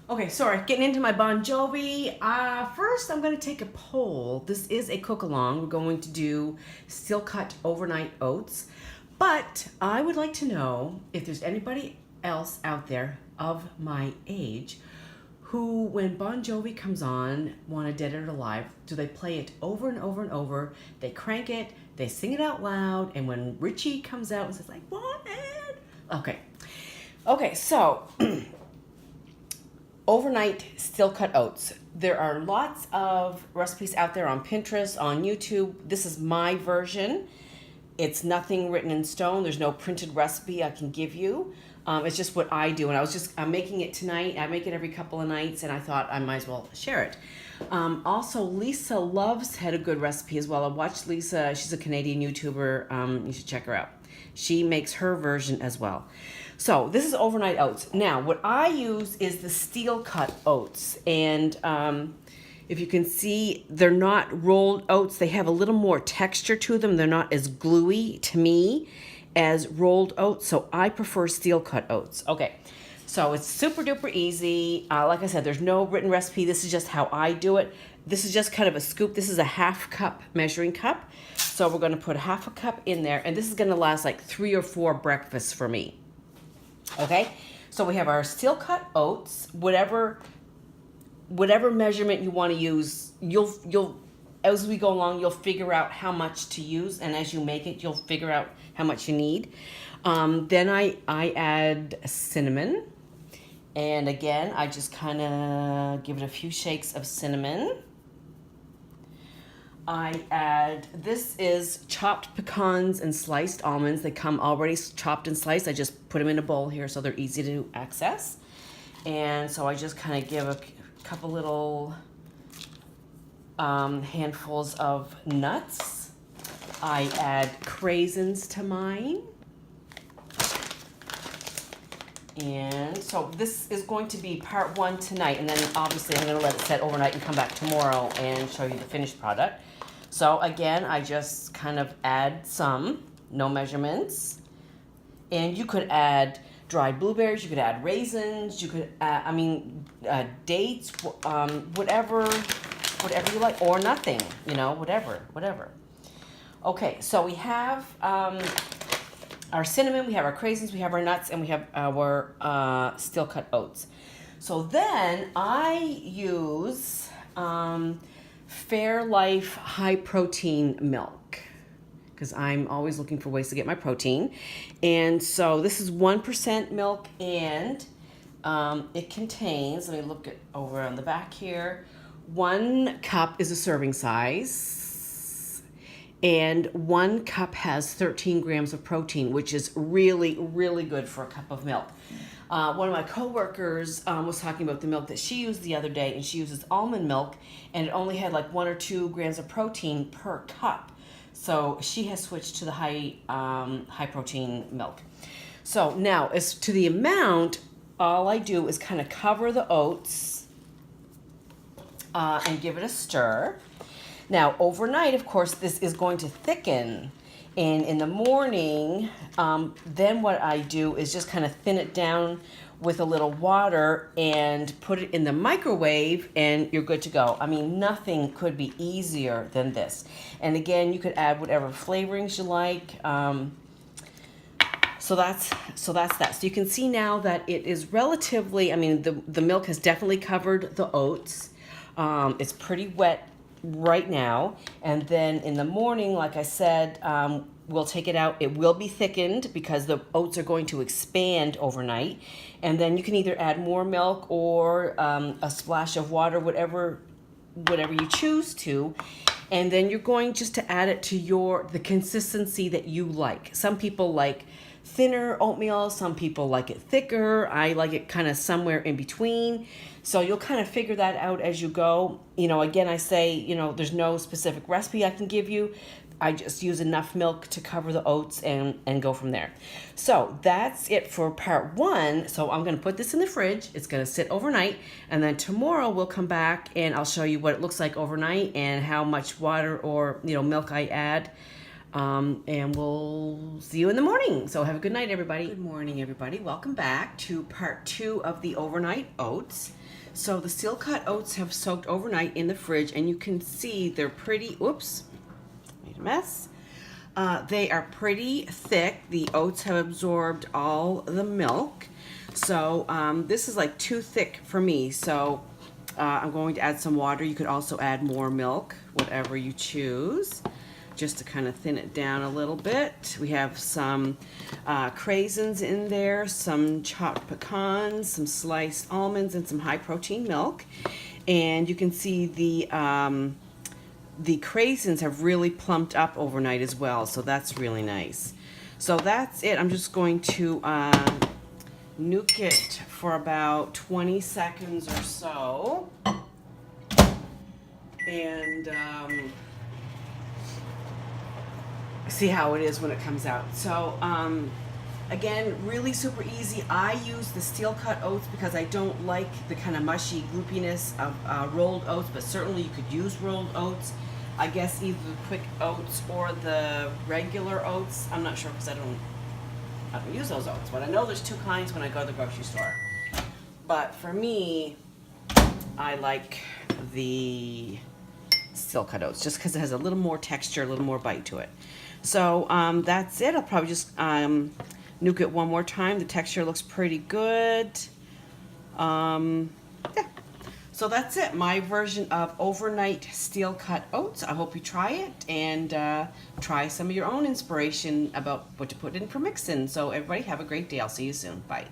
Okay, sorry, getting into my Bon Jovi. First, I'm going to take a poll. This is a cook-along. We're going to do steel cut overnight oats. But I would like to know if there's anybody else out there of my age who, when Bon Jovi comes on, want a Dead or Alive, do they play it over and over and over? They crank it, they sing it out loud, and when Richie comes out and says, like, want it? Okay, so overnight steel cut oats. There are lots of recipes out there on Pinterest, on YouTube. This is my version. It's nothing written in stone. There's no printed recipe I can give you. It's just what I do. And I'm making it tonight. I make it every couple of nights, and I thought I might as well share it. Also, Lisa Loves had a good recipe as well. I watched Lisa. She's a Canadian YouTuber. You should check her out. She makes her version as well. So this is overnight oats. Now, what I use is the steel cut oats. And if you can see, they're not rolled oats. They have a little more texture to them. They're not as gluey to me as rolled oats. So I prefer steel cut oats. Okay, so it's super duper easy. Like I said, there's no written recipe. This is just how I do it. This is just kind of a scoop. This is a half cup measuring cup. So we're gonna put half a cup in there, and this is gonna last like 3 or 4 breakfasts for me. Okay, so we have our steel cut oats. Whatever measurement you want to use, you'll as we go along, you'll figure out how much to use, and as you make it, you'll figure out how much you need. Then I add cinnamon, and again, I just kind of give it a few shakes of cinnamon. I add, this is chopped pecans and sliced almonds. They come already chopped and sliced. I just put them in a bowl here so they're easy to access. And so I just kind of give a couple little handfuls of nuts. I add craisins to mine. And so this is going to be part 1 tonight, and then obviously I'm going to let it set overnight and come back tomorrow and show you the finished product. So again, I just kind of add some, no measurements. And you could add dried blueberries, you could add raisins, you could add, dates, whatever you like, or nothing, whatever. Okay, so we have our cinnamon, we have our craisins, we have our nuts, and we have our steel cut oats. So then I use Fairlife high protein milk, because I'm always looking for ways to get my protein. And so this is 1% milk, and it contains, let me look it over on the back here, 1 cup is a serving size, and 1 cup has 13 grams of protein, which is really, really good for a cup of milk. One of my coworkers was talking about the milk that she used the other day, and she uses almond milk, and it only had like 1 or 2 grams of protein per cup. So she has switched to the high protein milk. So now, as to the amount, all I do is kind of cover the oats and give it a stir. Now, overnight, of course, this is going to thicken. And in the morning, then what I do is just kind of thin it down with a little water and put it in the microwave, and you're good to go. I mean, nothing could be easier than this. And again, you could add whatever flavorings you like. So that's that. So you can see now that it is relatively, I mean, the milk has definitely covered the oats. It's pretty wet right now, and then in the morning, like I said, we'll take it out. It will be thickened because the oats are going to expand overnight, and then you can either add more milk or a splash of water, whatever you choose to, and then you're going just to add it to the consistency that you like. Some people like thinner oatmeal, some people like it thicker. I like it kind of somewhere in between. So you'll kind of figure that out as you go. Again, I say, there's no specific recipe I can give you. I just use enough milk to cover the oats and go from there. So that's it for part 1. So I'm going to put this in the fridge. It's going to sit overnight. And then tomorrow we'll come back and I'll show you what it looks like overnight and how much water or milk I add And we'll see you in the morning. So have a good night, everybody. Good morning, everybody. Welcome back to part 2 of the overnight oats. So the steel cut oats have soaked overnight in the fridge, and you can see they're pretty, oops, made a mess. They are pretty thick. The oats have absorbed all the milk. So this is like too thick for me. So I'm going to add some water. You could also add more milk, whatever you choose, just to kind of thin it down a little bit. We have some craisins in there, some chopped pecans, some sliced almonds, and some high protein milk. And you can see the craisins have really plumped up overnight as well, so that's really nice. So that's it. I'm just going to nuke it for about 20 seconds or so. And see how it is when it comes out. So again, really super easy. I use the steel cut oats because I don't like the kind of mushy gloopiness of rolled oats, but certainly you could use rolled oats. I guess either the quick oats or the regular oats. I'm not sure because I don't use those oats, but I know there's 2 kinds when I go to the grocery store. But for me, I like the steel cut oats just because it has a little more texture, a little more bite to it. So that's it. I'll probably just nuke it one more time. The texture looks pretty good. Yeah. So that's it. My version of overnight steel cut oats. I hope you try it and try some of your own inspiration about what to put in for mixing. So everybody have a great day. I'll see you soon. Bye.